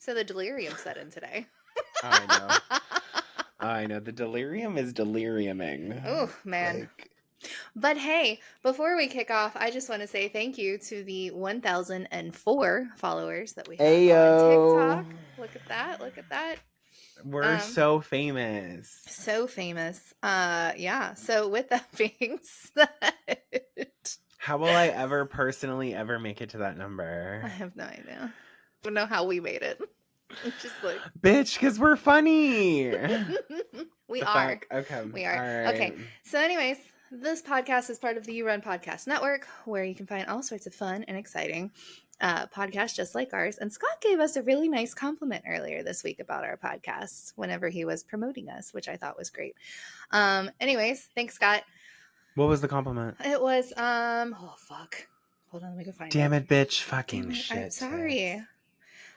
So the delirium set in today. Oh, I know. I know. The delirium is deliriuming. Oh, man. Like, but hey, before we kick off, I just want to say thank you to the 1,004 followers that we have Ayo. on TikTok. Look at that. Look at that. We're so famous. So famous. Yeah. So with that being said, how will I ever personally ever make it to that number? I have no idea. I don't know how we made it. It's just like bitch, because we're funny. we are. Okay. We are. All right. Okay. So anyways, this podcast is part of the You Run Podcast Network, where you can find all sorts of fun and exciting podcasts just like ours. And Scott gave us a really nice compliment earlier this week about our podcast whenever he was promoting us, which I thought was great. Anyways, thanks, Scott. What was the compliment? It was oh fuck. Hold on, let me go find it. Damn it, bitch. Fucking shit. I'm sorry.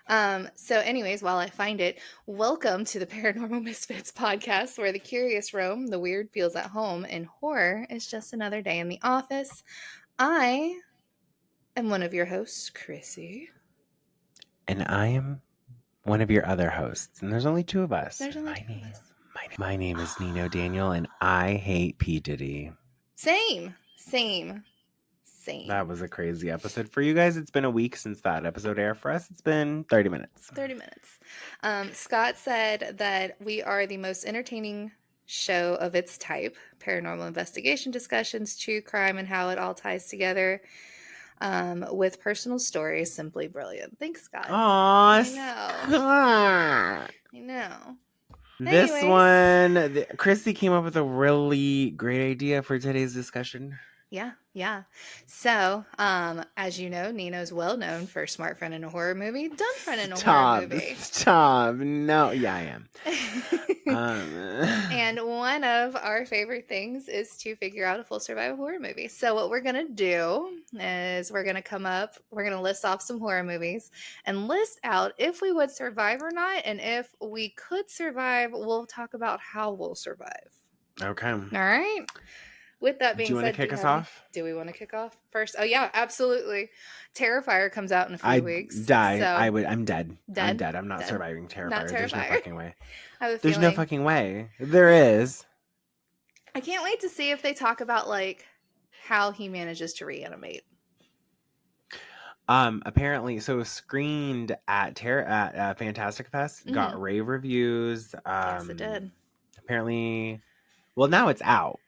So anyways, while I find it, welcome to the Paranormal Misfits podcast, where the curious roam, the weird feels at home, and horror is just another day in the office. I am one of your hosts, Chrissy. And I am one of your other hosts. And there's only two of us. There's only two of us. My name is Nino Daniel, and I hate P. Diddy. Same. That was a crazy episode. For you guys, it's been a week since that episode aired. For us, it's been 30 minutes. 30 minutes. Scott said that we are the most entertaining show of its type. Paranormal investigation discussions, true crime, and how it all ties together with personal stories. Simply brilliant. Thanks, Scott. Aw, I know. This one, Chrissy came up with a really great idea for today's discussion. Yeah. So, as you know, Nino's well known for smart friend in a horror movie, dumb friend in a horror movie. Stop. No, yeah, I am. And one of our favorite things is to figure out a full survival horror movie. So what we're going to do is we're going to list off some horror movies and list out if we would survive or not. And if we could survive, we'll talk about how we'll survive. Okay. All right. With that being said, do you want to kick us off? Do we want to kick off first? Oh yeah, absolutely. Terrifier comes out in a few weeks. Die. So I'm dead. Dead? I'm dead. I'm not surviving Terrifier. There's no fucking way. There's no fucking way. There is. I can't wait to see if they talk about like how he manages to reanimate. Apparently, so screened at Fantastic Fest, got rave reviews. Yes, it did. Apparently, well, now it's out.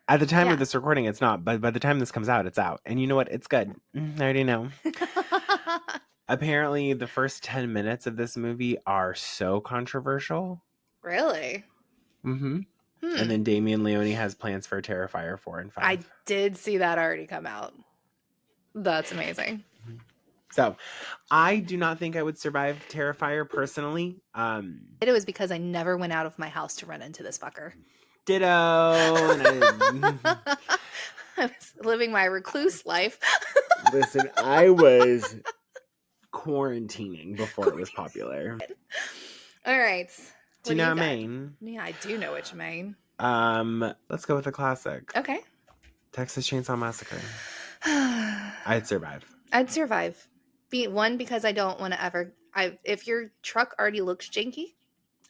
At the time of this recording, it's not, but by the time this comes out, it's out. And you know what? It's good. I already know. Apparently, the first 10 minutes of this movie are so controversial. Really? Mm-hmm. And then Damien Leone has plans for Terrifier 4 and 5. I did see that already come out. That's amazing. So, I do not think I would survive Terrifier personally. It was because I never went out of my house to run into this fucker. Ditto. I was living my recluse life. Listen, I was quarantining before it was popular. All right. Do you know Maine? Yeah, I do know which Maine. Let's go with a classic. Okay. Texas Chainsaw Massacre. I'd survive. Because I don't want to ever. If your truck already looks janky,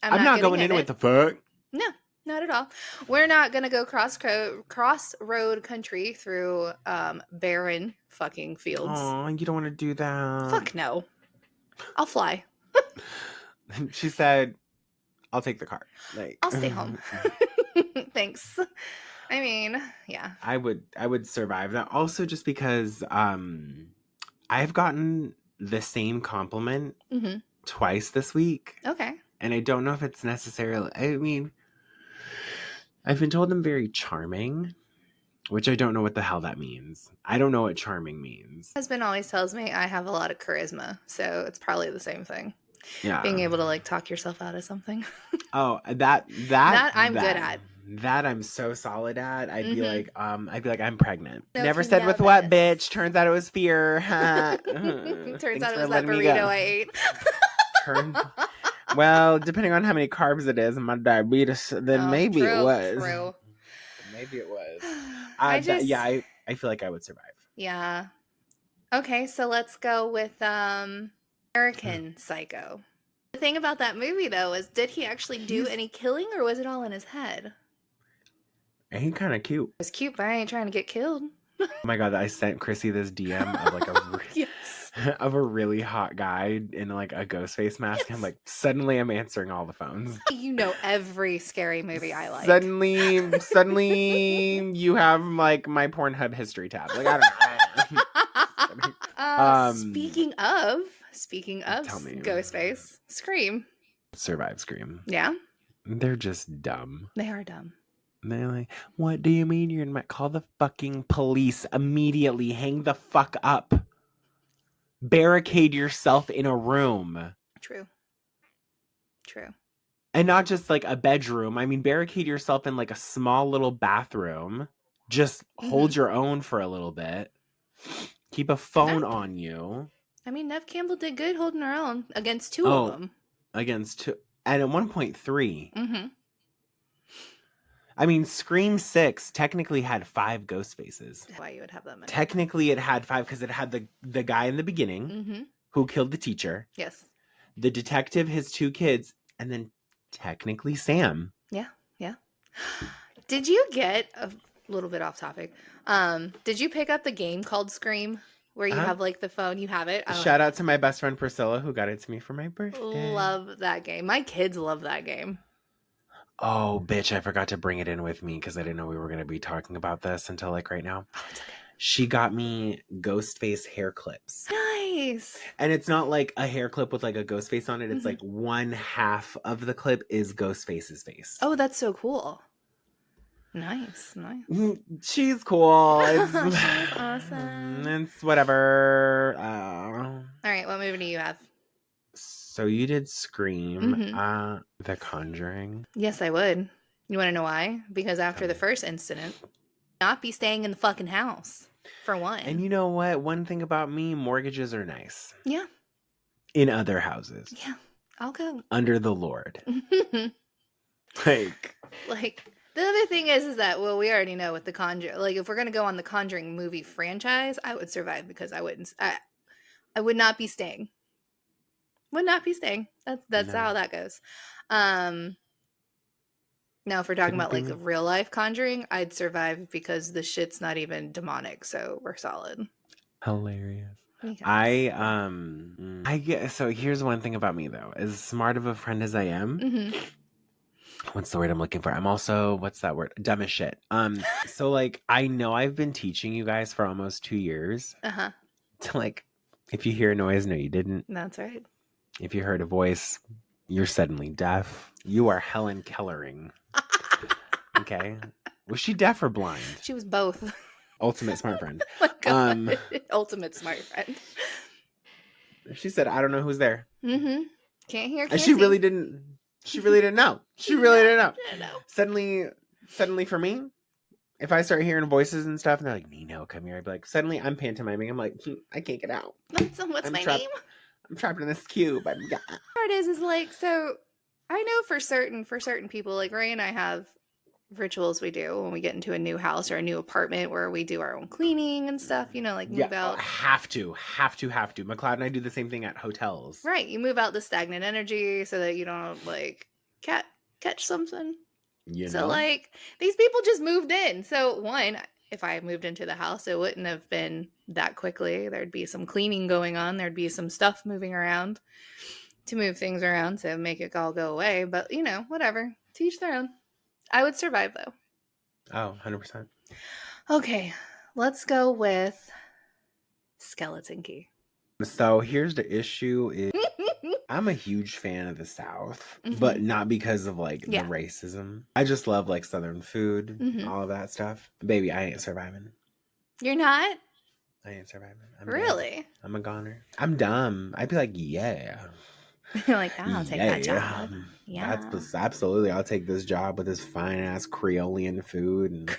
I'm not going in with the fuck. No. Not at all. We're not going to go crossroad country through barren fucking fields. Oh, you don't want to do that. Fuck no. I'll fly. She said, I'll take the car. I'll stay home. Thanks. I mean, yeah. I would survive that. Also just because I've gotten the same compliment twice this week. Okay. And I don't know if it's necessarily, I mean, I've been told I'm very charming, which I don't know what the hell that means. I don't know what charming means. My husband always tells me I have a lot of charisma, so it's probably the same thing. Yeah. Being able to like talk yourself out of something. Oh, that I'm good at. That I'm so solid at. I'd be like, I'm pregnant. No, never said with what, bitch. Turns out it was fear. Turns out it was that burrito I ate. Well, depending on how many carbs it is and my diabetes, then maybe it was. True. Maybe it was. I feel like I would survive. Yeah. Okay, so let's go with American Psycho. The thing about that movie, though, is did he actually do any killing, or was it all in his head? And he kind of cute. It's cute, but I ain't trying to get killed. Oh my god, I sent Chrissy this DM of like a Yes. of a really hot guy in like a ghost face mask. Yes. I'm like, suddenly I'm answering all the phones. You know every scary movie I like. Suddenly you have like my Pornhub history tab. Like I don't know. Speaking of Tell me. Ghostface, Scream. Survive Scream. Yeah. They're just dumb. They are dumb. They're like, what do you mean you're gonna call the fucking police immediately? Hang the fuck up. Barricade yourself in a room. True. And not just like a bedroom. I mean, barricade yourself in like a small little bathroom. Just hold your own for a little bit. Keep a phone on you. I mean, Neve Campbell did good holding her own against two of them. Against two. And at 1.3. Mm-hmm. I mean, Scream 6 technically had 5 ghost faces. Why you would have that many? Technically, it had 5 because it had the guy in the beginning who killed the teacher. Yes. The detective, his 2 kids, and then technically Sam. Yeah. Did you get a little bit off topic? Did you pick up the game called Scream, where you have like the phone? You have it. Shout out to my best friend Priscilla who got it to me for my birthday. Love that game. My kids love that game. Oh, bitch, I forgot to bring it in with me because I didn't know we were going to be talking about this until like right now. Oh, it's okay. She got me ghost face hair clips. Nice. And it's not like a hair clip with like a ghost face on it. It's like one half of the clip is ghost face's face. Oh, that's so cool. Nice. She's cool. She's awesome. It's whatever. All right, what movie do you have? So you did Scream, The Conjuring. Yes, I would. You want to know why? Because after the first incident, not be staying in the fucking house, for one. And you know what? One thing about me, mortgages are nice. Yeah. In other houses. Yeah, I'll go. Under the Lord. Like, the other thing is that, well, we already know with the Conjuring, like, if we're going to go on the Conjuring movie franchise, I would survive because I would not be staying. Would not be staying. That's how that goes. Now, if we're talking about like a real life Conjuring, I'd survive because the shit's not even demonic, so we're solid. Hilarious. I get, so here's one thing about me though. As smart of a friend as I am, what's the word I'm looking for? I'm also, what's that word? Dumb as shit. So like I know I've been teaching you guys for almost 2 years. To like, if you hear a noise, no, you didn't. That's right. If you heard a voice, you're suddenly deaf. You are Helen Kellering. Okay. Was she deaf or blind? She was both. Ultimate smart friend. Ultimate smart friend. She said, I don't know who's there. Can't hear, can't and see. She really didn't know. She really didn't know. Suddenly for me, if I start hearing voices and stuff and they're like, Nino, come here. I'd be like, suddenly I'm pantomiming. I'm like, I can't get out. What's my name? I'm trapped in this cube. Part is like, so I know for certain people, like Ray and I have rituals we do when we get into a new house or a new apartment where we do our own cleaning and stuff, you know, like move out. Have to. McLeod and I do the same thing at hotels. Right. You move out the stagnant energy so that you don't like catch something. You know? So like these people just moved in. So one, if I moved into the house, it wouldn't have been that quickly. There'd be some cleaning going on. There'd be some stuff moving around to move things around to make it all go away. But, you know, whatever. To each their own. I would survive, though. Oh, 100%. Okay. Let's go with Skeleton Key. So here's the issue is I'm a huge fan of the South, but not because of like the racism. I just love like Southern food, all of that stuff. Baby, I ain't surviving. You're not? I ain't surviving. Really? I'm a goner. I'm dumb. I'd be like, yeah. You're like, I'll take that job. Yeah. That's absolutely. I'll take this job with this fine ass Creolean food and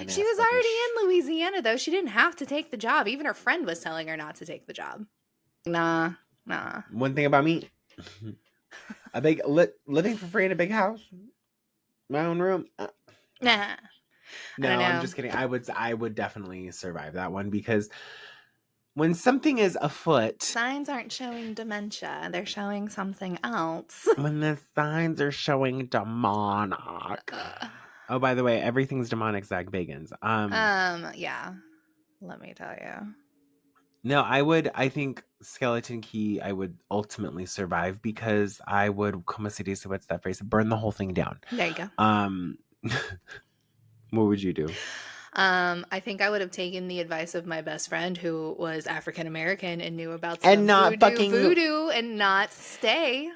She was already in Louisiana, though. She didn't have to take the job. Even her friend was telling her not to take the job. Nah. One thing about me, living for free in a big house, my own room. Nah. No, I'm just kidding. I would definitely survive that one because When something is afoot. Signs aren't showing dementia. They're showing something else. When the signs are showing demonic. Oh, by the way, everything's demonic, Zach Bagans. Yeah. Let me tell you. No, I think Skeleton Key, I would ultimately survive because I would, como se dice, what's that phrase? Burn the whole thing down. There you go. What would you do? I think I would have taken the advice of my best friend who was African American and knew about some And not voodoo and not stay.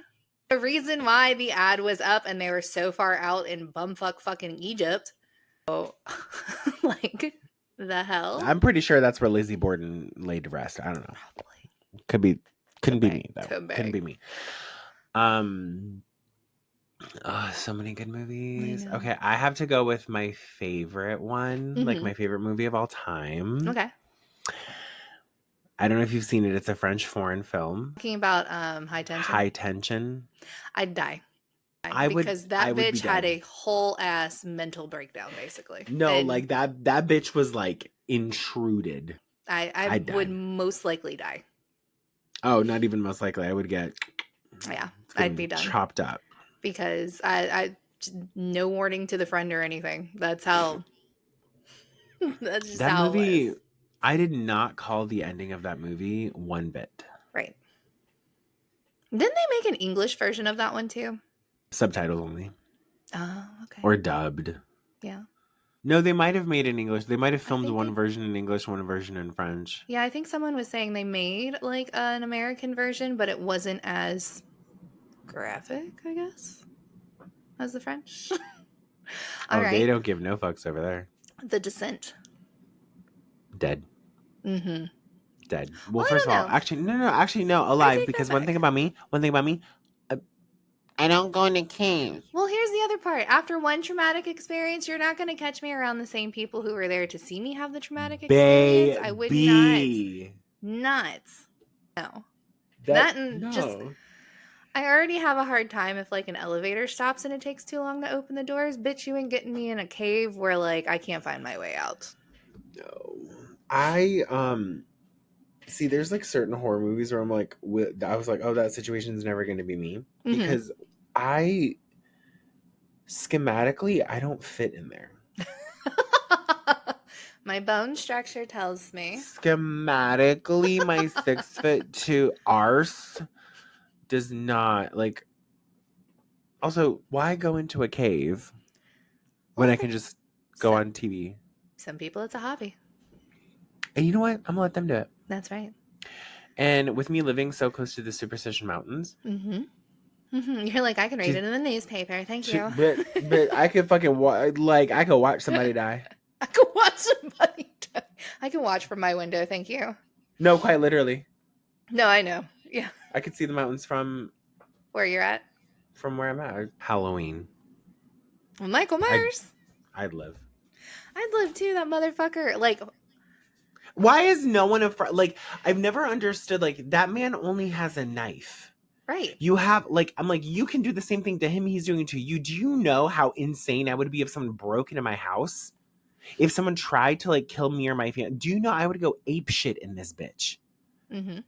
The reason why the ad was up and they were so far out in bumfuck fucking Egypt. So, like, the hell? I'm pretty sure that's where Lizzie Borden laid to rest. I don't know. Probably. Couldn't be me, though. Couldn't be me. So many good movies. Okay, I have to go with my favorite one, like my favorite movie of all time. Okay. I don't know if you've seen it. It's a French foreign film. Talking about High Tension. High Tension. I'd die. Because that bitch had a whole ass mental breakdown, basically. No, and like that bitch was like intruded. I would most likely die. Oh, not even most likely. I would get. Yeah, I'd be done. Chopped up. Because I no warning to the friend or anything. That's how. That's just that how movie. It was. I did not call the ending of that movie one bit. Right. Didn't they make an English version of that one too? Subtitles only. Oh, okay. Or dubbed. Yeah. No, they might have made it in English. They might have filmed one version in English, one version in French. Yeah, I think someone was saying they made like an American version, but it wasn't as graphic, I guess, as the French. All right. They don't give no fucks over there. The Descent. Dead. Mm-hmm. Dead. Well, first of all, actually, no, alive. Because one thing about me, I don't go into caves. Well, here's the other part. After one traumatic experience, you're not going to catch me around the same people who were there to see me have the traumatic experience. I would not. No. Just... I already have a hard time if like an elevator stops and it takes too long to open the doors. Bitch, you ain't getting me in a cave where like I can't find my way out. No. I see there's like certain horror movies where I'm like I was like, oh, that situation's never going to be me because schematically I don't fit in there. My bone structure tells me. Schematically my 6'2" arse does not like. Also, why go into a cave when I can just go on TV? Some people, it's a hobby. And you know what? I'm gonna let them do it. That's right. And with me living so close to the Superstition Mountains, you're like, I can read it in the newspaper. Thank you. But I could fucking I could watch somebody die. I could watch somebody die. I can watch from my window. Thank you. No, quite literally. No, I know. Yeah. I could see the mountains from where you're at. From where I'm at. Halloween. Well, Michael Myers. I'd live. I'd live too. That motherfucker. Like, why is no one afraid? Like, I've never understood. Like, that man only has a knife. Right. You have like, I'm like, you can do the same thing to him he's doing to you. Do you know how insane I would be if someone broke into my house? If someone tried to like kill me or my family, do you know I would go ape shit in this bitch? Mm-hmm.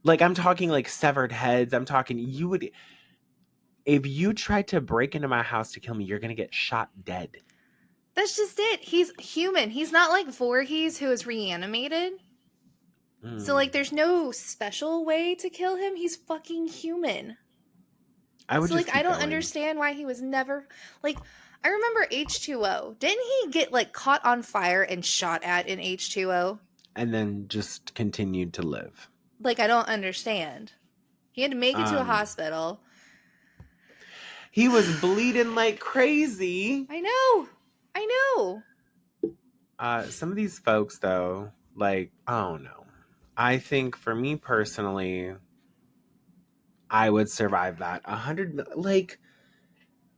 Like, I'm talking like severed heads. I'm talking, you would, if you tried to break into my house to kill me, you're going to get shot dead. That's just it. He's human. He's not like Voorhees, who is reanimated. So, like, there's no special way to kill him. He's fucking human. I don't understand why he was never... Like, I remember H2O. Didn't he get, like, caught on fire and shot at in H2O? And then just continued to live. Like, I don't understand. He had to make it to a hospital. He was bleeding like crazy. I know. Some of these folks, though, like, oh no. I think for me personally, I would survive that. 100, like,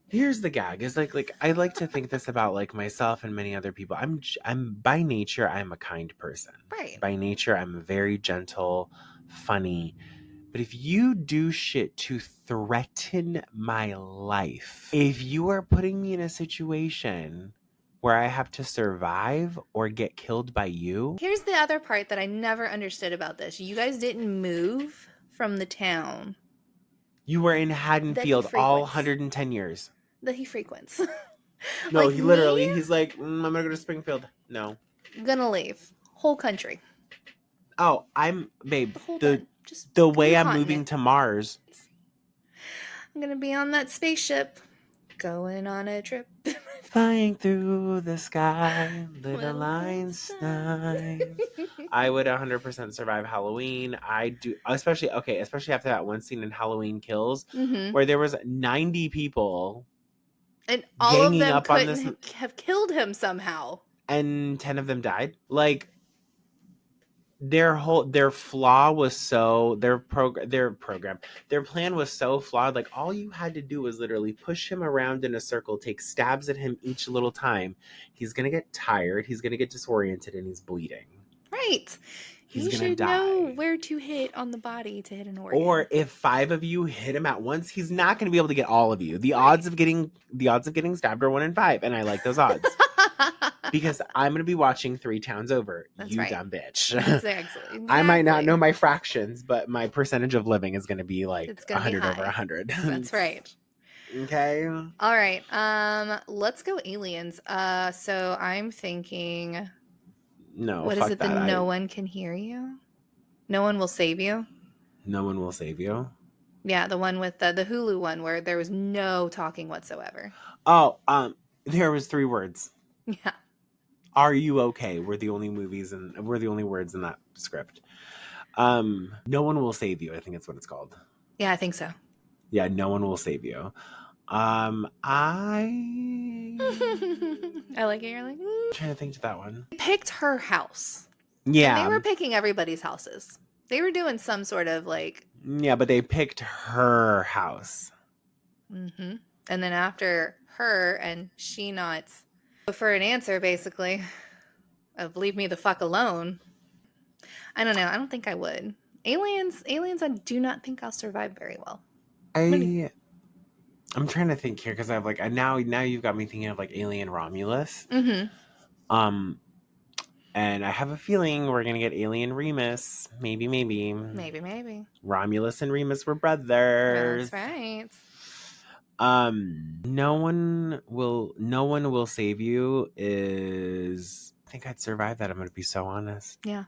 here's the gag. Is like I like to think this about like myself and many other people. I'm by nature, I'm a kind person. Right. By nature, I'm very gentle, funny. But if you do shit to threaten my life, if you are putting me in a situation where I have to survive or get killed by you. Here's the other part that I never understood about this. You guys didn't move from the town. You were in Haddonfield all 110 years. That he frequents. No, like he's like, I'm going to go to Springfield. No. Gonna leave. Whole country. Oh, babe, the way I'm moving to Mars. I'm gonna be on that spaceship. Going on a trip. Flying through the sky, little Einstein. I would 100% survive Halloween. I do, especially after that one scene in Halloween Kills, where there was 90 people, and all of them couldn't have killed him somehow, and 10 of them died. Like, their flaw was so their plan was so flawed. Like, all you had to do was literally push him around in a circle, take stabs at him each little time. He's gonna get tired, he's gonna get disoriented, and he's bleeding. Right. You should know where to hit on the body to hit an organ. Or if 5 of you hit him at once, he's not going to be able to get all of you. The odds of getting stabbed are 1 in 5, and I like those odds. Because I'm going to be watching 3 towns over. That's you right. Dumb bitch. Exactly. I might not know my fractions, but my percentage of living is going to be like 100 over 100. That's right. Okay. All right. Let's go aliens. So I'm thinking... No, what is it that no one can hear you? No one will save you? No one will save you? Yeah, the one with the Hulu one where there was no talking whatsoever. Oh, there was 3 words. Yeah. Are you okay? We're the only words in that script. No one will save you, I think that's what it's called. Yeah, I think so. Yeah, no one will save you. I like it. You're like, I'm trying to think to that one. They picked her house. Yeah. And they were picking everybody's houses. They were doing some sort of like. Yeah, but they picked her house. Mm-hmm. And then after her and she not for an answer, basically, of leave me the fuck alone. I don't know. I don't think I would. Aliens, I do not think I'll survive very well. I'm trying to think here because I have like now you've got me thinking of like Alien Romulus. Mm-hmm. And I have a feeling we're gonna get Alien Remus. Maybe. Romulus and Remus were brothers. That's right. No one will save you is. I think I'd survive that. I'm gonna be so honest. Yeah.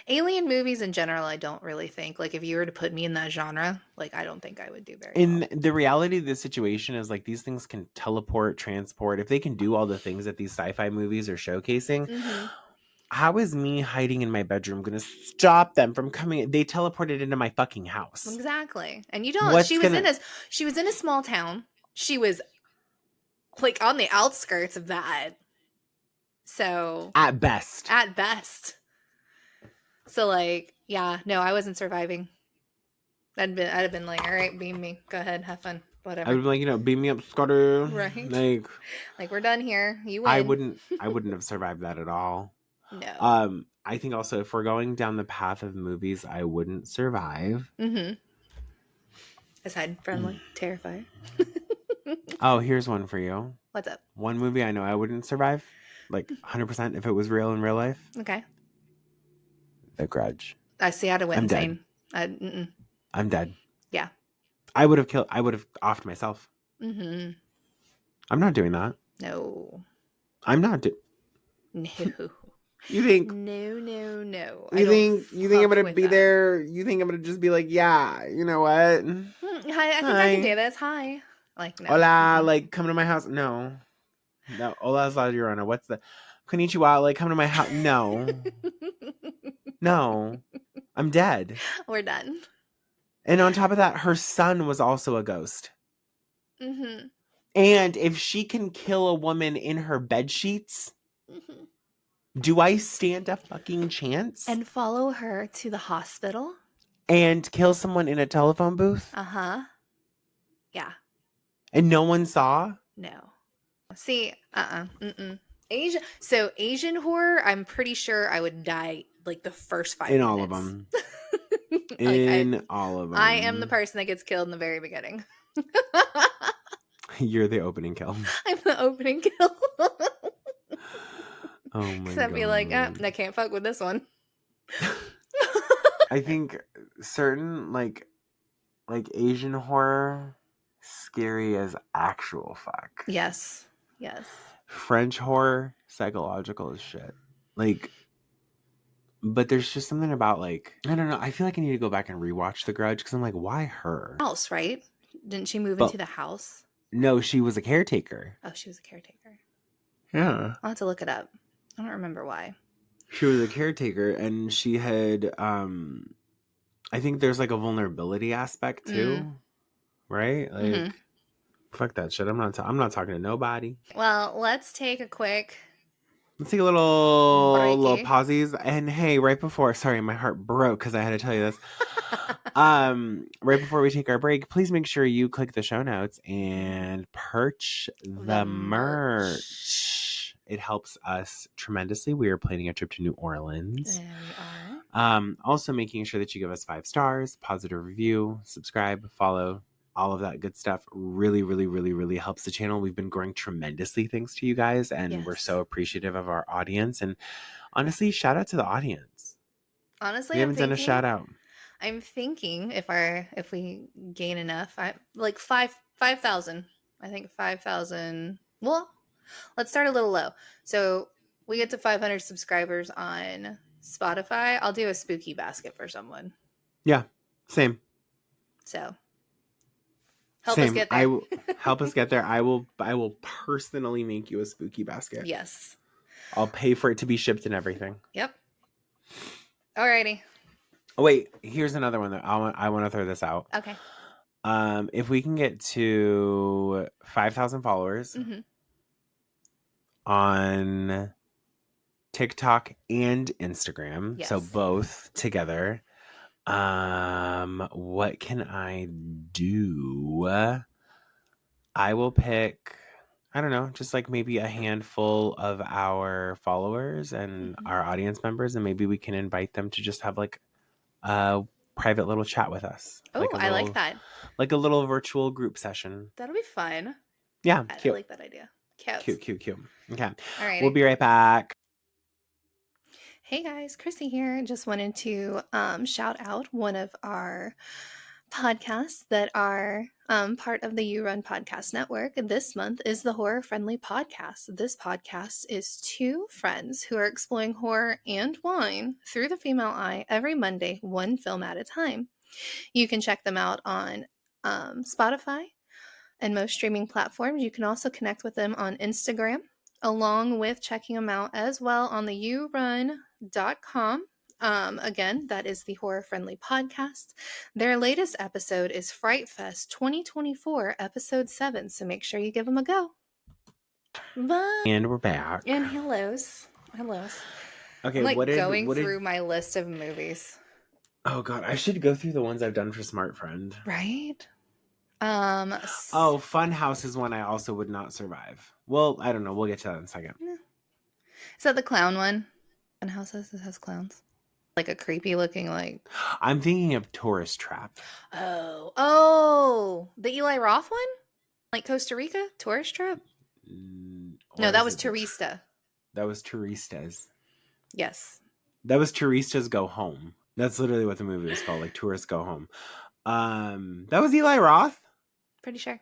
Alien movies in general, I don't really think. Like, if you were to put me in that genre, like, I don't think I would do very well. The reality of the situation is, like, these things can teleport, transport. If they can do all the things that these sci-fi movies are showcasing, how is me hiding in my bedroom going to stop them from coming? They teleported into my fucking house. Exactly. And you don't. She was in a small town. She was, like, on the outskirts of that. So. At best. So, like, yeah, no, I wasn't surviving. I'd have been like, all right, beam me. Go ahead, have fun. Whatever. I would be like, beam me up, Scotty. Right. Like we're done here. You win. I wouldn't have survived that at all. No. I think also if we're going down the path of movies, I wouldn't survive. Mm-hmm. Aside from like Terrified. Oh, here's one for you. What's up? One movie I know I wouldn't survive, like 100% if it was real in real life. Okay. The Grudge. I see. I'd have went insane. I'm dead. Yeah. I would have offed myself. Mm-hmm. I'm not doing that. No. I'm not No. You think? No. You think I'm gonna be there? You think I'm gonna just be like, yeah, you know what? I think I can do this. Hi. Like, no. Hola, like, come to my house. No. Hola, La Llorona. What's the konnichiwa? Like, come to my house. No. No. I'm dead. We're done. And on top of that, her son was also a ghost. Mm-hmm. And if she can kill a woman in her bed sheets, do I stand a fucking chance? And follow her to the hospital? And kill someone in a telephone booth? Uh-huh. Yeah. And no one saw? No. See, Asian horror, I'm pretty sure I would die like the first 5 minutes. In all of them. In all of them. I am the person that gets killed in the very beginning. You're the opening kill. I'm the opening kill. Oh my Except god. be like, I can't fuck with this one. I think certain like Asian horror, scary as actual fuck. Yes. Yes. French horror, psychological as shit. Like, but there's just something about like, I don't know. I feel like I need to go back and rewatch The Grudge because I'm like, why her? House, right? Didn't she move into the house? No, she was a caretaker. Oh, she was a caretaker. Yeah. I'll have to look it up. I don't remember why. She was a caretaker and she had, I think there's like a vulnerability aspect too, right? Like, fuck that shit. I'm not talking to nobody. Well, let's take a quick. Let's take a little pauses. And hey, right before, sorry, my heart broke because I had to tell you this. Right before we take our break, please make sure you click the show notes and purchase the merch. It helps us tremendously. We are planning a trip to New Orleans. There we are. Also making sure that you give us 5 stars, positive review, subscribe, follow, all of that good stuff really, really, really, really helps the channel. We've been growing tremendously thanks to you guys, and we're so appreciative of our audience. And honestly, shout out to the audience. Honestly, we haven't done a shout out. I'm thinking if we gain enough, like 5,000. I think 5,000. Well, let's start a little low. So we get to 500 subscribers on Spotify. I'll do a spooky basket for someone. Yeah, same. So help us get there. Help us get there. I will personally make you a spooky basket. Yes. I'll pay for it to be shipped and everything. Yep. Alrighty. Oh, wait, here's another one that I want to throw this out. Okay. If we can get to 5,000 followers on TikTok and Instagram, so both together, what can I do? I will pick, I don't know, just like maybe a handful of our followers and our audience members, and maybe we can invite them to just have like a private little chat with us. Oh, I like that. Like a little virtual group session. That'll be fun. Yeah, cute. I like that idea. Cute. Okay. All right. We'll be right back. Hey guys, Chrissy here. Just wanted to shout out one of our podcasts that are part of the You Run Podcast Network. This month is the Horror Friendly Podcast. This podcast is 2 friends who are exploring horror and wine through the female eye every Monday, 1 film at a time. You can check them out on Spotify and most streaming platforms. You can also connect with them on Instagram, along with checking them out as well on the yourun.com. Again, that is the Horror Friendly Podcast. Their latest episode is Fright Fest 2024, episode 7. So make sure you give them a go. Bye. And we're back. And hellos. Okay, I'm like going through my list of movies. Oh god, I should go through the ones I've done for Smart Friend. Right? Funhouse is one I also would not survive. Well, I don't know. We'll get to that in a second. Yeah. Is that the clown one? Funhouse has clowns. Like a creepy looking like. I'm thinking of Tourist Trap. Oh, the Eli Roth one? Like Costa Rica? Tourist Trap? No, that was Turista. That was Turista's. Yes. That was Turista's Go Home. That's literally what the movie was called, like Tourists Go Home. That was Eli Roth? Pretty sure.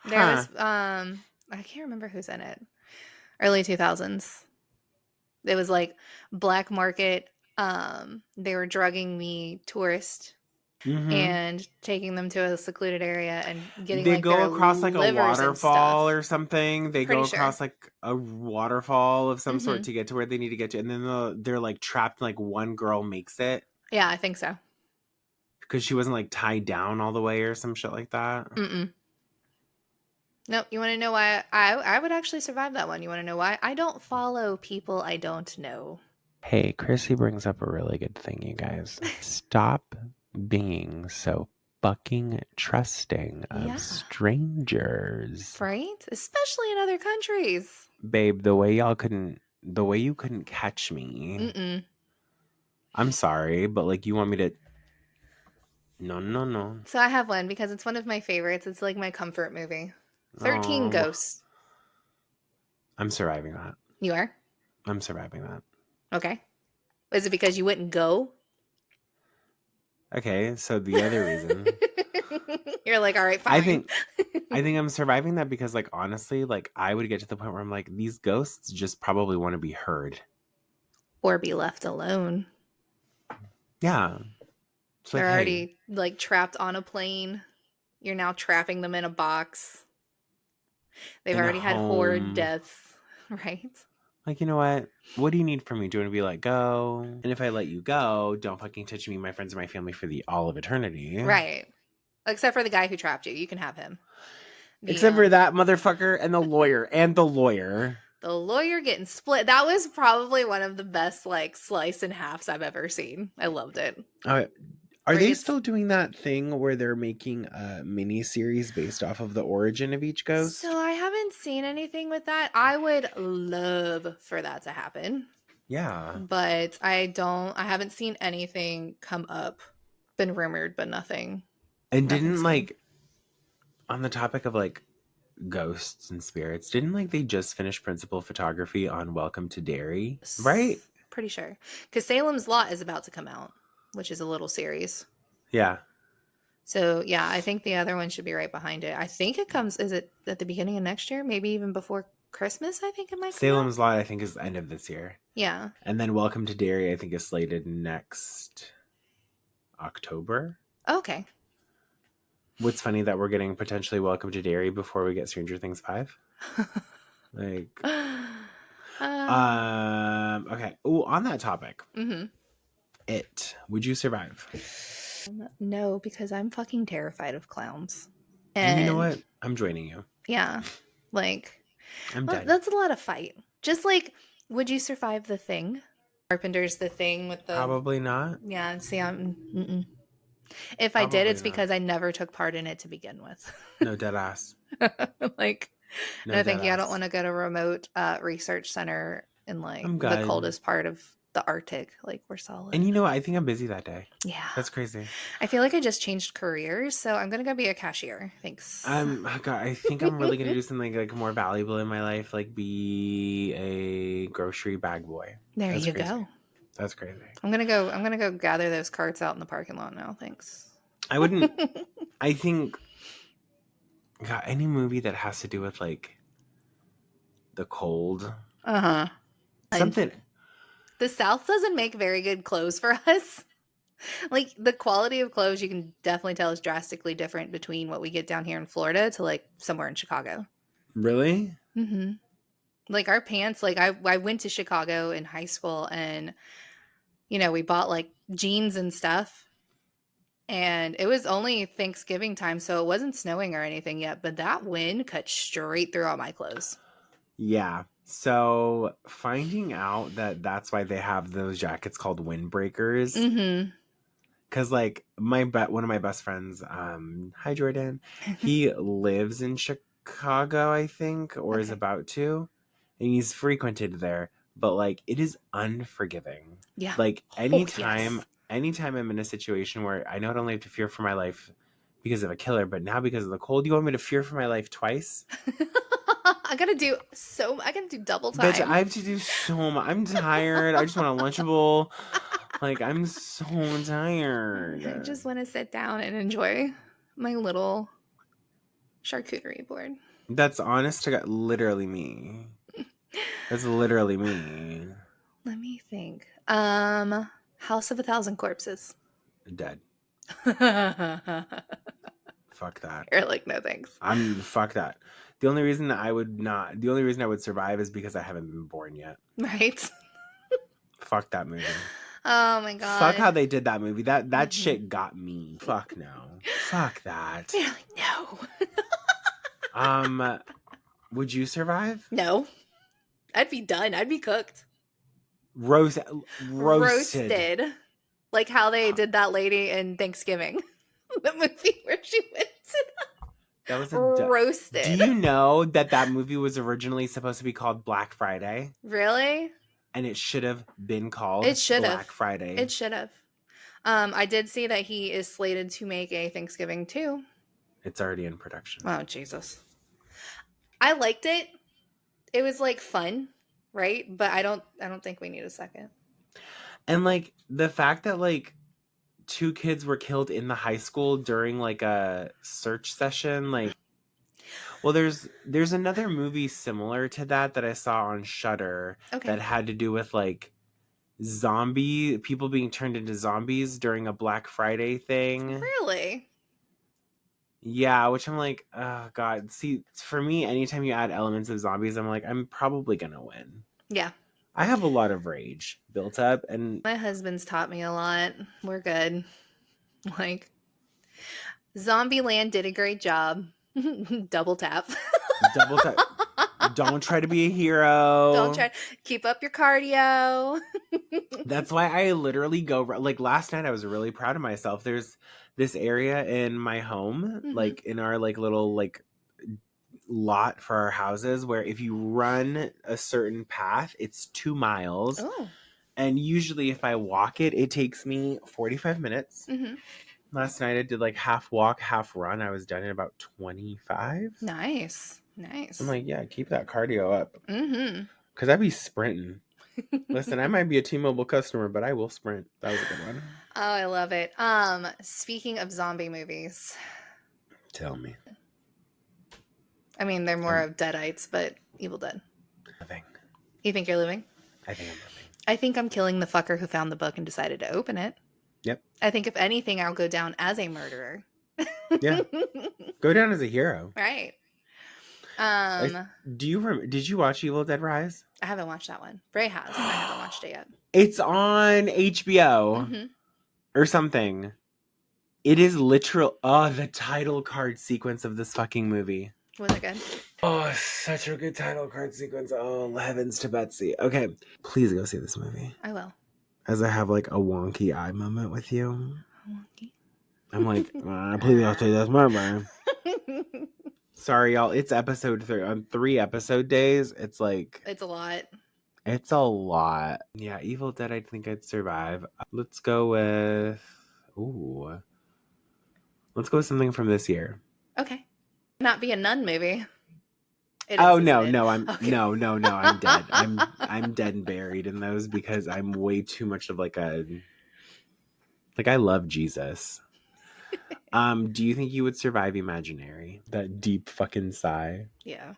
There was I can't remember who's in it. Early 2000s. It was like black market. They were drugging the tourist and taking them to a secluded area and getting they like go their across like a waterfall or something. They Pretty go across like a waterfall of some sort to get to where they need to get to, and then they're like trapped. Like one girl makes it. Yeah, I think so. Because she wasn't like tied down all the way or some shit like that. Nope. You want to know why I would actually survive that one? You want to know why? I don't follow people I don't know. Hey, Chrissy brings up a really good thing, you guys. Stop being so fucking trusting of strangers. Right? Especially in other countries. Babe, the way you couldn't catch me. I'm sorry, but like you want me to. No. So I have one because it's one of my favorites. It's like my comfort movie. 13 Ghosts. I'm surviving that. You are? I'm surviving that. Okay. Is it because you wouldn't go? Okay, so the other reason. You're like, all right, fine. I think I'm surviving that because, like, honestly, like, I would get to the point where I'm like, these ghosts just probably want to be heard. Or be left alone. Yeah. It's They're like, already, like, trapped on a plane. You're now trapping them in a box. They've in a already had horrid home. deaths, right? Like, you know what? What do you need from me? Do you want to be let go? And if I let you go, don't fucking touch me, my friends, and my family for the all of eternity. Right. Except for the guy who trapped you. You can have him. Except for that motherfucker and the lawyer. The lawyer getting split. That was probably one of the best, like, slice and halves I've ever seen. I loved it. Are they still doing that thing where they're making a mini series based off of the origin of each ghost? So I haven't seen anything with that. I would love for that to happen. Yeah. But I haven't seen anything come up. Been rumored, but nothing. And didn't, like, on the topic of, like, ghosts and spirits, didn't, like, they just finish principal photography on Welcome to Derry? Right? Pretty sure. Because Salem's Lot is about to come out, which is a little series. Yeah. So, yeah, I think the other one should be right behind it. I think it comes, is it at the beginning of next year? Maybe even before Christmas, I think it might come Salem's out. Lot, I think, is the end of this year. Yeah. And then Welcome to Derry, I think, is slated next October. Okay. What's funny that we're getting potentially Welcome to Derry before we get Stranger Things 5. Like, okay. Oh, on that topic. Mm-hmm. Would you survive? No, because I'm fucking terrified of clowns. And you know what? I'm joining you. Yeah. Like, I'm dead. That's a lot of fight. Just like, would you survive The Thing? Carpenter's The Thing with the... Probably not. Yeah, see, if I did, it's because I never took part in it to begin with. No, dead ass. Like, no, thank you. I don't want to go to a remote research center in, like, the coldest part of the Arctic. Like, we're solid. And you know what? I think I'm busy that day. Yeah. That's crazy. I feel like I just changed careers, so I'm going to go be a cashier. Thanks. God, I think I'm really going to do something, like, more valuable in my life, like be a grocery bag boy. There you go. That's crazy. I'm gonna go gather those carts out in the parking lot now. Thanks. I wouldn't. I think, God, any movie that has to do with, like, the cold. Something. The South doesn't make very good clothes for us. Like, the quality of clothes, you can definitely tell is drastically different between what we get down here in Florida to, like, somewhere in Chicago. Really? Mm-hmm. Like, our pants, like, I went to Chicago in high school and, you know, we bought, like, jeans and stuff. And it was only Thanksgiving time, so it wasn't snowing or anything yet. But that wind cut straight through all my clothes. Yeah. So finding out that that's why they have those jackets called windbreakers. Mm-hmm. Because, like, one of my best friends, hi Jordan, he lives in Chicago, I think, or is about to, and he's frequented there. But, like, it is unforgiving. Yeah. Like, anytime I'm in a situation where I not only have to fear for my life because of a killer, but now because of the cold, you want me to fear for my life twice? I gotta do double time. Bitch, I have to do so much. I'm tired. I just want a Lunchable. Like, I'm so tired. I just want to sit down and enjoy my little charcuterie board. That's honest to God, literally me. That's literally me. Let me think. House of a Thousand Corpses. Dead. Fuck that. You're like, no thanks. Fuck that. The only reason I would survive is because I haven't been born yet. Right. Fuck that movie. Oh my God. Fuck how they did that movie. That shit got me. Fuck no. Fuck that. You're like, no. Would you survive? No. I'd be done. I'd be cooked. Roasted. Like how they did that lady in Thanksgiving. The movie where she went to that was roasted. Do you know that movie was originally supposed to be called Black Friday? Really? And it should have been called Black Friday. It should have. I did see that he is slated to make a Thanksgiving 2. It's already in production. Oh, Jesus. I liked it. It was, like, fun. right? But I don't think we need a second. And like the fact that like 2 kids were killed in the high school during like a search session, like, well, there's another movie similar to that I saw on Shudder that had to do with like people being turned into zombies during a Black Friday thing. Really? Yeah, which I'm like, oh god. See, for me, anytime you add elements of zombies, I'm like, I'm probably gonna win. Yeah. I have a lot of rage built up, and my husband's taught me a lot. We're good. Like, Zombieland did a great job. Double tap. Double tap. Don't try to be a hero. Don't try. Keep up your cardio. That's why I literally go, like, last night I was really proud of myself. There's this area in my home, like in our like little like lot for our houses, where if you run a certain path, it's 2 miles. Oh. And usually if I walk it, it takes me 45 minutes. Last night I did like half walk, half run. I was done in about 25. Nice. I'm like, yeah, keep that cardio up. Because I'd be sprinting. Listen, I might be a T-Mobile customer, but I will sprint. That was a good one. Oh, I love it. Speaking of zombie movies. Tell me. I mean, they're more of Deadites, but Evil Dead. Living. You think you're living? I think I'm living. I think I'm killing the fucker who found the book and decided to open it. Yep. I think if anything, I'll go down as a murderer. Yeah. Go down as a hero. Right. Did you watch Evil Dead Rise? I haven't watched that one. Bray has. I haven't watched it yet. It's on HBO or something. It is literal. Oh, the title card sequence of this fucking movie. Was it good? Oh, such a good title card sequence. Oh, heavens to Betsy. Okay, please go see this movie. I will. As I have like a wonky eye moment with you. Wonky. I'm like, please don't say that's my man. Sorry, y'all. It's episode 3 on 3 episode days. It's like it's a lot. It's a lot. Yeah, Evil Dead. I think I'd survive. Let's go with. Ooh. Let's go with something from this year. Okay. Not be a nun movie. No, I'm dead. I'm dead and buried in those because I'm way too much of like I love Jesus. Do you think you would survive Imaginary? That deep fucking sigh. Yeah.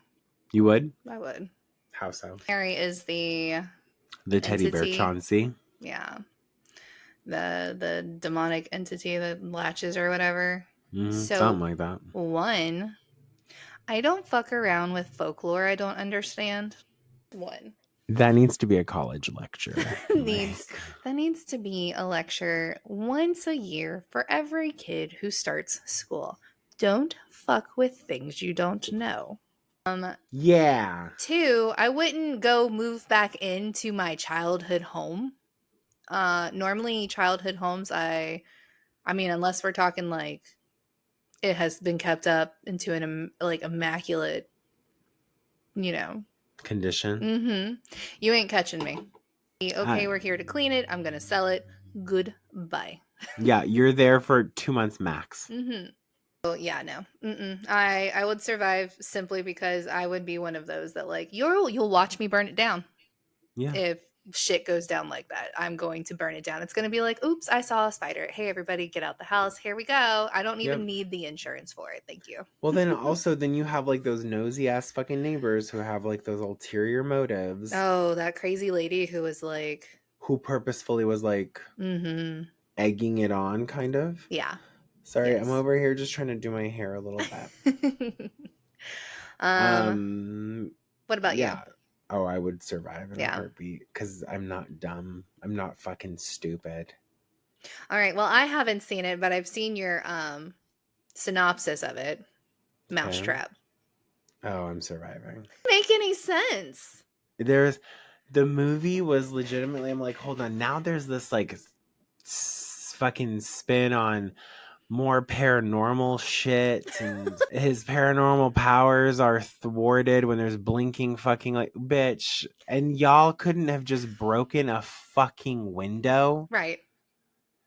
You would? I would. How so? Mary is the teddy bear Chauncey. Yeah. The demonic entity that latches or whatever. So, something like that. One, I don't fuck around with folklore I don't understand. One. That needs to be a college lecture. That needs to be a lecture once a year for every kid who starts school. Don't fuck with things you don't know. Yeah. 2, I wouldn't go move back into my childhood home. Normally childhood homes, I mean, unless we're talking like it has been kept up into an like immaculate, condition. You ain't catching me. Okay, we're here to clean it. I'm gonna sell it. Goodbye. Yeah, you're there for 2 months max. Oh yeah, no. I would survive simply because I would be one of those that like you'll watch me burn it down. Yeah. If shit goes down like that, I'm going to burn it down. It's going to be like, oops, I saw a spider. Hey, everybody, get out the house. Here we go. I don't even need the insurance for it. Thank you. Well, then you have like those nosy ass fucking neighbors who have like those ulterior motives. Oh, that crazy lady who was like, who purposefully was like egging it on, kind of. Yeah. Sorry, yes. I'm over here just trying to do my hair a little bit. What about you? Oh, I would survive in a heartbeat because I'm not dumb. I'm not fucking stupid. All right. Well, I haven't seen it, but I've seen your synopsis of it. Mousetrap. Oh, I'm surviving. Make any sense? The movie was legitimately, I'm like, hold on. Now there's this like fucking spin on more paranormal shit, and his paranormal powers are thwarted when there's blinking fucking like bitch, and y'all couldn't have just broken a fucking window, right?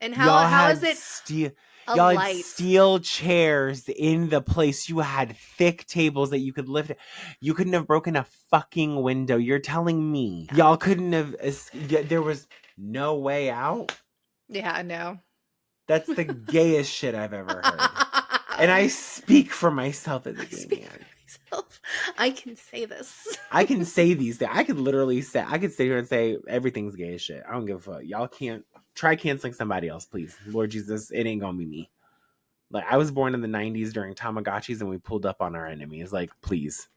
And how is it Y'all had light. steel chairs in the place. You had thick tables that you could lift. You couldn't have broken a fucking window. You're telling me y'all couldn't have. There was no way out? Yeah, no. That's the gayest shit I've ever heard. And I speak for myself as a gay man. I can say this. I can say these things. I could literally say, I could sit here and say everything's gay as shit. I don't give a fuck. Y'all can't try canceling somebody else, please. Lord Jesus, it ain't gonna be me. Like, I was born in the 90s during Tamagotchis and we pulled up on our enemies. Like, please.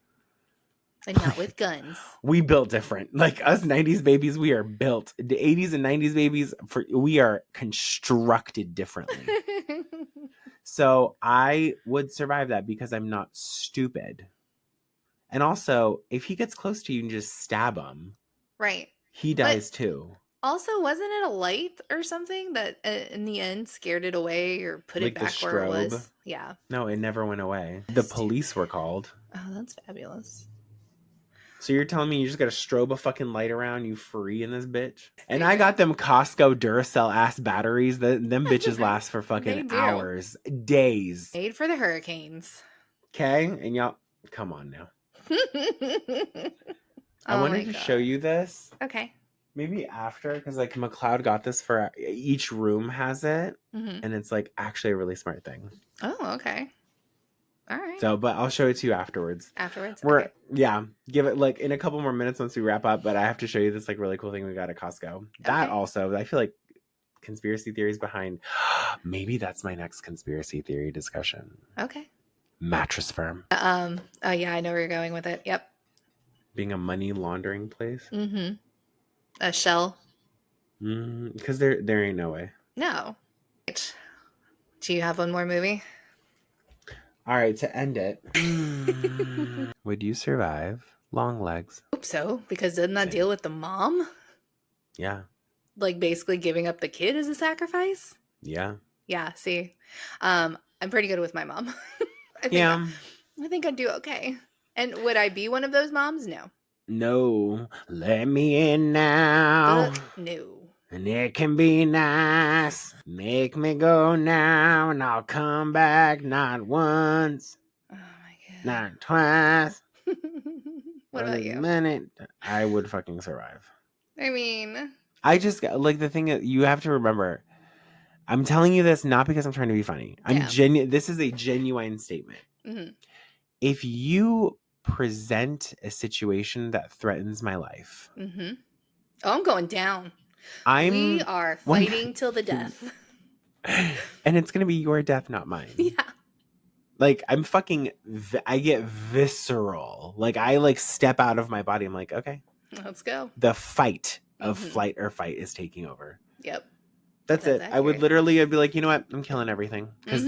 And not with guns. We built different. Like, us 90s babies, we are built. The 80s and 90s babies, we are constructed differently. So I would survive that because I'm not stupid. And also, if he gets close to you and just stab him, right, he dies too. Also, wasn't it a light or something that in the end scared it away or put it back where it was? Yeah. No, it never went away. The police were called. Oh, that's fabulous. So you're telling me you just got to strobe a fucking light around, you free in this bitch? And I got them Costco Duracell ass batteries. Them bitches last for fucking hours, days. Made for the hurricanes. Okay? And y'all, come on now. I wanted to show you this. Okay. Maybe after, because like McLeod got this for each room has it. Mm-hmm. And it's like actually a really smart thing. Oh, okay. All right. So, but I'll show it to you afterwards. Okay. Yeah, give it like in a couple more minutes once we wrap up. But I have to show you this like really cool thing we got at Costco. Okay. That also, I feel like conspiracy theories behind. Maybe that's my next conspiracy theory discussion. Okay. Mattress firm. Oh yeah, I know where you're going with it. Yep. Being a money laundering place. Mm-hmm. A shell. Because there ain't no way. No. Do you have one more movie? All right, to end it. Would you survive long legs? I hope so, because didn't that deal with the mom? Yeah. Like basically giving up the kid as a sacrifice? Yeah. Yeah, see. I'm pretty good with my mom. I think I'd do okay. And would I be one of those moms? No. No. Let me in now. No. And it can be nice. Make me go now and I'll come back not once. Oh my God. Not twice. What about you? Minute. I would fucking survive. I mean, I just like the thing you have to remember. I'm telling you this not because I'm trying to be funny. This is a genuine statement. Mm-hmm. If you present a situation that threatens my life. Mm-hmm. Oh, I'm going down. We are fighting till the death. And it's going to be your death, not mine. Yeah. Like, I'm fucking, I get visceral. Like, I like step out of my body. I'm like, okay. Let's go. The fight of flight or fight is taking over. Yep. That's it. Accurate. I would literally, I'd be like, you know what? I'm killing everything. Because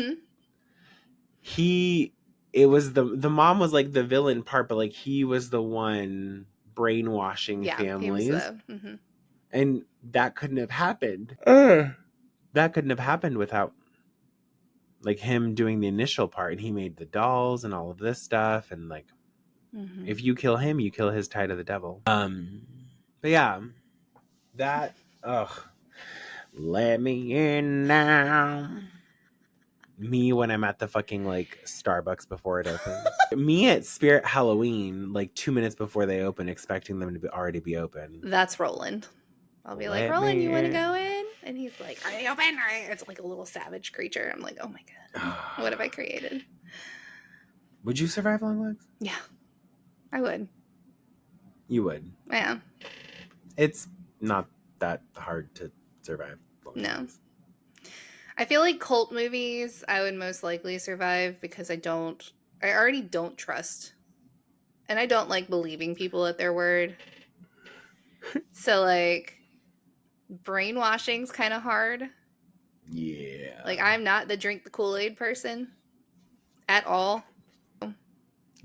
the mom was like the villain part, but like he was the one brainwashing families. He was and that couldn't have happened. That couldn't have happened without like him doing the initial part, and he made the dolls and all of this stuff, and like if you kill him, you kill his tie to the devil. But yeah, that let me in now. Me when I'm at the fucking like Starbucks before it opens. Me at Spirit Halloween like 2 minutes before they open, expecting them to already be open. That's Roland. I'll be like, Roland, you want to go in? And he's like, are they open? It's like a little savage creature. I'm like, oh my God, what have I created? Would you survive long legs? Yeah, I would. You would? Yeah. It's not that hard to survive long legs. I feel like cult movies I would most likely survive because I already don't trust. And I don't like believing people at their word. So like brainwashing's kind of hard. Yeah. Like I'm not the drink the Kool-Aid person at all. You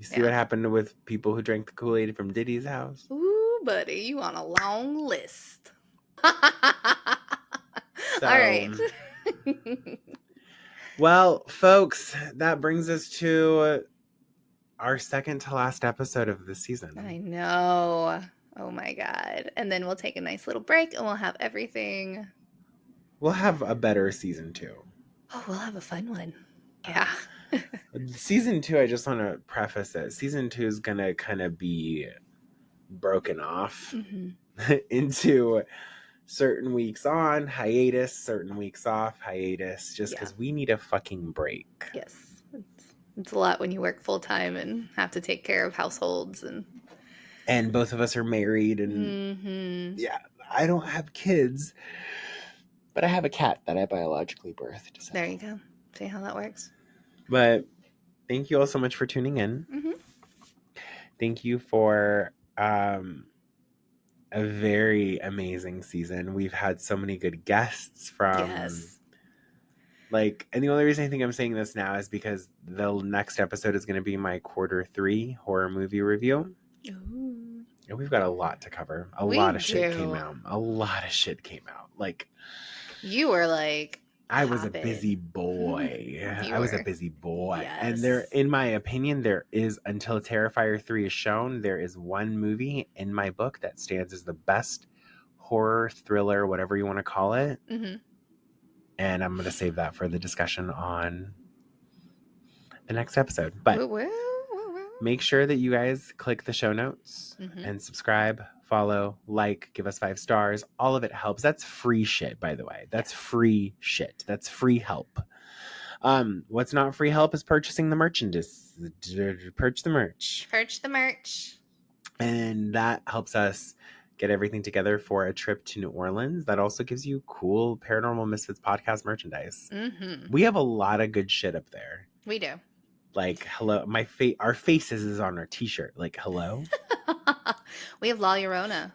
see what happened with people who drank the Kool-Aid from Diddy's house? Ooh, buddy, you on a long list. All right. Well, folks, that brings us to our second to last episode of the season. I know. Oh my God. And then we'll take a nice little break and we'll have everything. We'll have a better season 2. Oh, we'll have a fun one. Yeah. Season 2, I just want to preface it. Season 2 is going to kind of be broken off into certain weeks on hiatus, certain weeks off hiatus, just because we need a fucking break. Yes. It's a lot when you work full time and have to take care of households and both of us are married and yeah, I don't have kids, but I have a cat that I biologically birthed. So. There you go. See how that works. But thank you all so much for tuning in. Thank you for a very amazing season. We've had so many good guests from and the only reason I think I'm saying this now is because the next episode is going to be my Q3 horror movie review. Ooh. And we've got a lot to cover. A lot of shit came out. Like, you were like, I was a busy boy. And there, in my opinion, there is, until Terrifier 3 is shown, there is one movie in my book that stands as the best horror, thriller, whatever you want to call it. And I'm going to save that for the discussion on the next episode. But make sure that you guys click the show notes and subscribe, follow, like, give us 5 stars. All of it helps. That's free shit, by the way. That's free shit. That's free help. What's not free help is purchasing the merchandise. Purchase the merch. And that helps us get everything together for a trip to New Orleans. That also gives you cool Paranormal Misfits podcast merchandise. We have a lot of good shit up there. We do. Like, hello, our faces is on our t-shirt. Like, hello. We have La Llorona.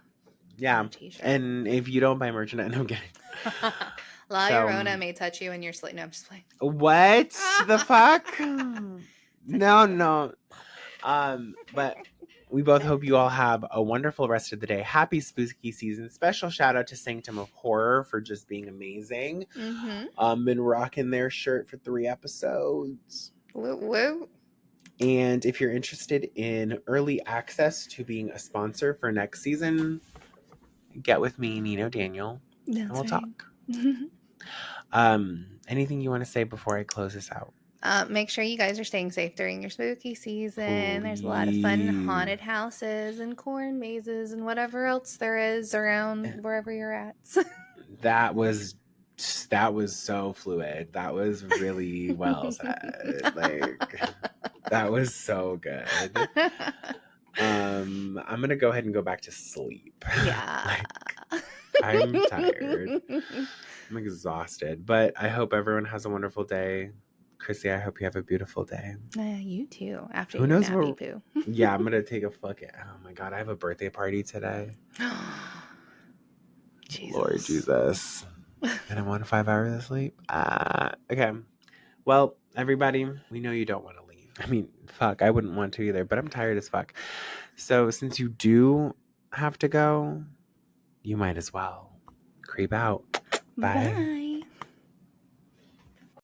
Yeah. And if you don't buy merchandise, no, I'm kidding. La Llorona may touch you in your sleep. No, I'm just playing. What the fuck? No. But we both hope you all have a wonderful rest of the day. Happy spooky season. Special shout out to Sanctum of Horror for just being amazing. Been rocking their shirt for 3 episodes. Woo. And if you're interested in early access to being a sponsor for next season, get with me, Nino Daniel, and we'll talk. Anything you want to say before I close this out? Make sure you guys are staying safe during your spooky season. There's a lot of fun haunted houses and corn mazes and whatever else there is around wherever you're at. That was so fluid. That was really well said. Like, that was so good. I'm gonna go ahead and go back to sleep. Yeah. I'm tired. I'm exhausted, but I hope everyone has a wonderful day. Chrissy, I hope you have a beautiful day. You too. After who your knows nappy poo. Yeah, I'm gonna take a fucking. Oh my god, I have a birthday party today. Jesus. Lord Jesus. And I want 5 hours of sleep. Okay. Well, everybody, we know you don't want to leave. I mean, fuck, I wouldn't want to either, but I'm tired as fuck. So since you do have to go, you might as well creep out. Bye.